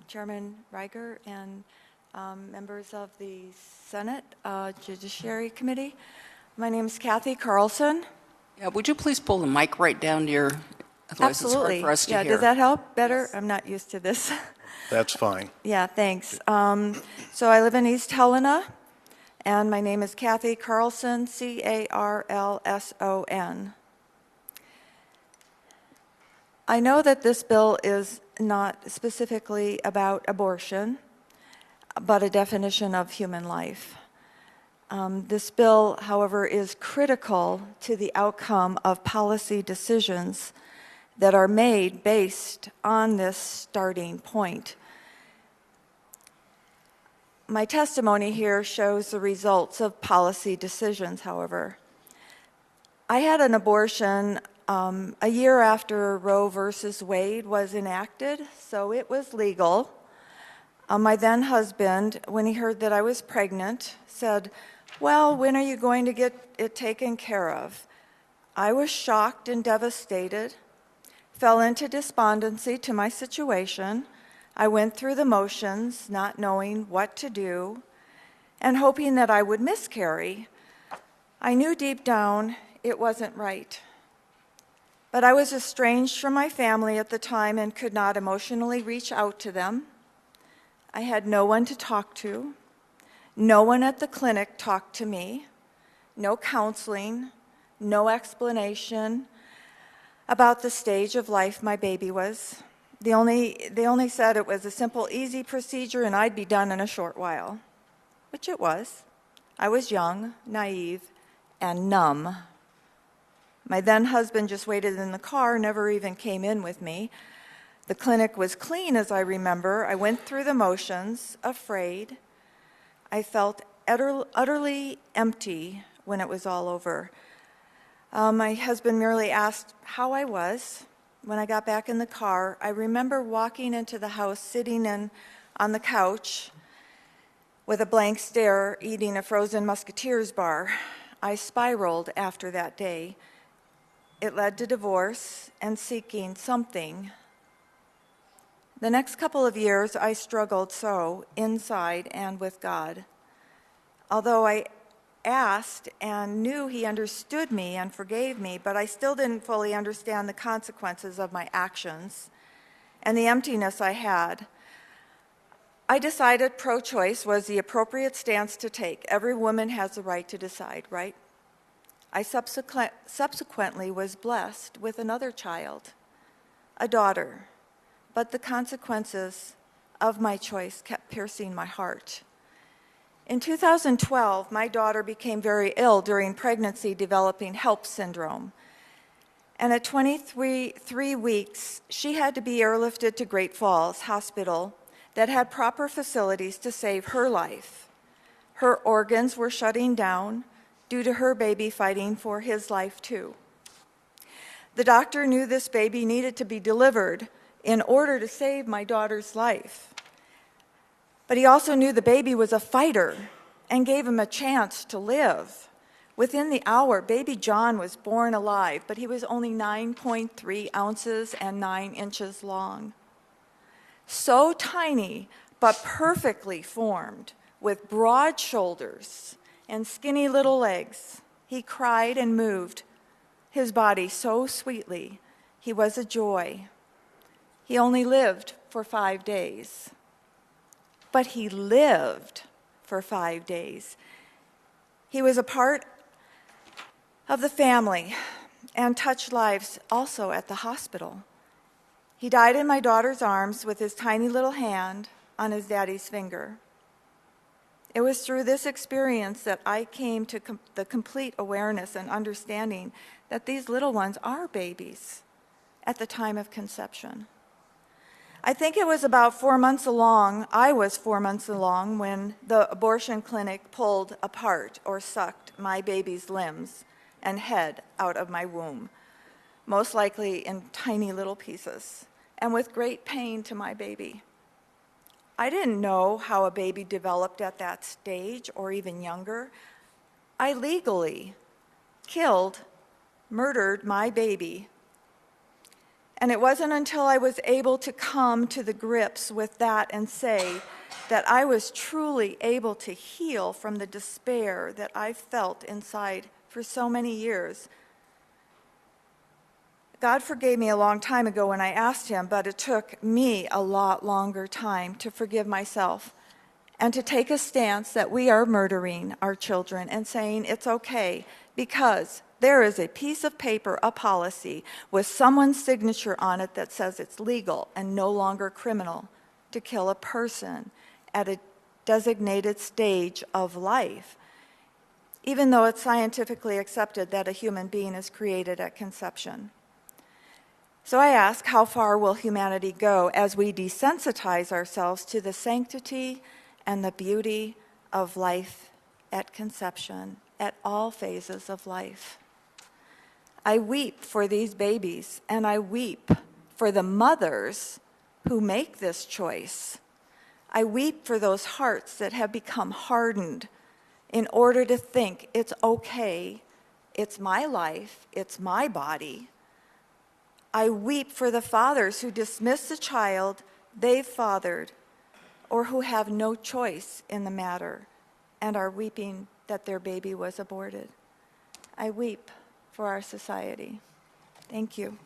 Chairman Reiger and members of the Senate Judiciary Committee. My name is Kathy Carlson. Yeah, would you please pull the mic right down to your, otherwise Absolutely. it's hard for us to hear. Does that help better? Yes. I'm not used to this. That's fine. Yeah, thanks. So I live in East Helena, and my name is Kathy Carlson, C-A-R-L-S-O-N. I know that this bill is not specifically about abortion, but a definition of human life. This bill, however, is critical to the outcome of policy decisions that are made based on this starting point. My testimony here shows the results of policy decisions, however. I had an abortion a year after Roe versus Wade was enacted, so it was legal. My then husband, when he heard that I was pregnant, said, "Well, when are you going to get it taken care of?" I was shocked and devastated, fell into despondency to my situation. I went through the motions, not knowing what to do, and hoping that I would miscarry. I knew deep down it wasn't right. But I was estranged from my family at the time and could not emotionally reach out to them. I had no one to talk to. No one at the clinic talked to me. No counseling, no explanation about the stage of life my baby was. They only said it was a simple, easy procedure and I'd be done in a short while, which it was. I was young, naive, and numb. My then husband just waited in the car, never even came in with me. The clinic was clean, as I remember. I went through the motions, afraid. I felt utterly empty when it was all over. My husband merely asked how I was. When I got back in the car, I remember walking into the house, sitting on the couch with a blank stare, eating a frozen Musketeers bar. I spiraled after that day. It led to divorce and seeking something. The next couple of years, I struggled so, inside and with God. Although I asked and knew He understood me and forgave me, but I still didn't fully understand the consequences of my actions and the emptiness I had. I decided pro-choice was the appropriate stance to take. Every woman has the right to decide, right? I subsequently was blessed with another child, a daughter, but the consequences of my choice kept piercing my heart. In 2012, my daughter became very ill during pregnancy, developing HELP syndrome. And at 23 weeks, she had to be airlifted to Great Falls Hospital that had proper facilities to save her life. Her organs were shutting down due to her baby fighting for his life too. The doctor knew this baby needed to be delivered in order to save my daughter's life. But he also knew the baby was a fighter and gave him a chance to live. Within the hour, baby John was born alive, but he was only 9.3 ounces and 9 inches long. So tiny, but perfectly formed, with broad shoulders and skinny little legs. He cried and moved his body so sweetly. He was a joy. He only lived for 5 days. But he lived for 5 days. He was a part of the family and touched lives also at the hospital. He died in my daughter's arms with his tiny little hand on his daddy's finger. It was through this experience that I came to the complete awareness and understanding that these little ones are babies at the time of conception. I think it was about 4 months along, I was 4 months along, when the abortion clinic pulled apart or sucked my baby's limbs and head out of my womb, most likely in tiny little pieces, and with great pain to my baby. I didn't know how a baby developed at that stage or even younger. I legally murdered my baby. And it wasn't until I was able to come to the grips with that and say that I was truly able to heal from the despair that I felt inside for so many years. God forgave me a long time ago when I asked him, but it took me a lot longer time to forgive myself and to take a stance that we are murdering our children and saying it's okay because there is a piece of paper, a policy, with someone's signature on it that says it's legal and no longer criminal to kill a person at a designated stage of life, even though it's scientifically accepted that a human being is created at conception. So I ask, how far will humanity go as we desensitize ourselves to the sanctity and the beauty of life at conception, at all phases of life? I weep for these babies, and I weep for the mothers who make this choice. I weep for those hearts that have become hardened in order to think it's okay, it's my life, it's my body. I weep for the fathers who dismiss the child they've fathered or who have no choice in the matter and are weeping that their baby was aborted. I weep for our society. Thank you.